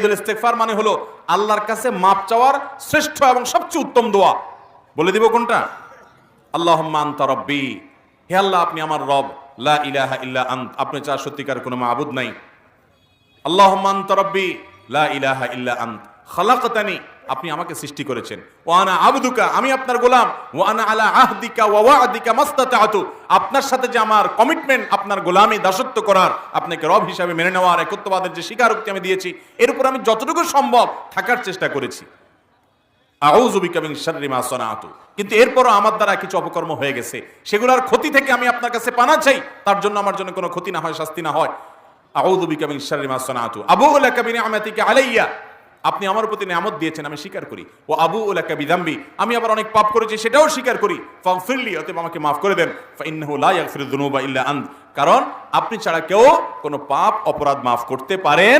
তাহিয়াতুল ইস্তিগফার মানে হলো আল্লাহর কাছে মাপ চাওয়ার শ্রেষ্ঠ এবং সবচেয়ে উত্তম দোয়া। বলে দিব কোনটা? আল্লাহুম্মা আনতা রাব্বি, হে আল্লাহ আপনি আমার রব, লা ইলাহা ইল্লা আন্ত, আপনি ছাড়া সত্যিকার কোনো মাবুদ নাই। আল্লাহুম্মা আনতা রাব্বি লা ইলাহা ইল্লা আন্ত খালাকতানি, আপনি আমাকে সৃষ্টি করেছেন। ওয়া আনা আবদুকা, আমি আপনার গোলাম। ওয়া আনা আলা আহদিকা ওয়া ওয়া'দিকা মাসতাতা'তু, আপনার সাথে যে আমার কমিটমেন্ট, আপনার গোলামি দাসত্ব করার, আপনাকে রব হিসাবে মেনে নেওয়ার, একত্ববাদের যে স্বীকারোক্তি আমি দিয়েছি, এর উপর আমি যতটুকু সম্ভব থাকার চেষ্টা করেছি। আউযু বিকা মিন শাররি মা সানাতু, কিন্তু এরপরও আমার দ্বারা কিছু অপকর্ম হয়ে গেছে, সেগুলোর ক্ষতি থেকে আমি আপনার কাছে পানা চাই, তার জন্য আমার জন্য কোনো ক্ষতি না হয়, শাস্তি না হয়। আউযু বিকা মিন শাররি মা সানাতু আবুউ লাকা বিনি'মাতিকা আলাইয়া, আপনি আমার প্রতি নিয়ামত দিয়েছেন আমি স্বীকার করি। ও আবুউ লাকা বিযামবি, আমি আবার অনেক পাপ করেছি সেটাও স্বীকার করি। ফাগফিরলি, অতএব আমাকে মাফ করে দেন। ফাইন্নাহু লা ইয়াগফিরুয যুনুবা ইল্লা আন্ত, কারণ আপনি ছাড়া কেউ কোনো পাপ অপরাধ মাফ করতে পারেন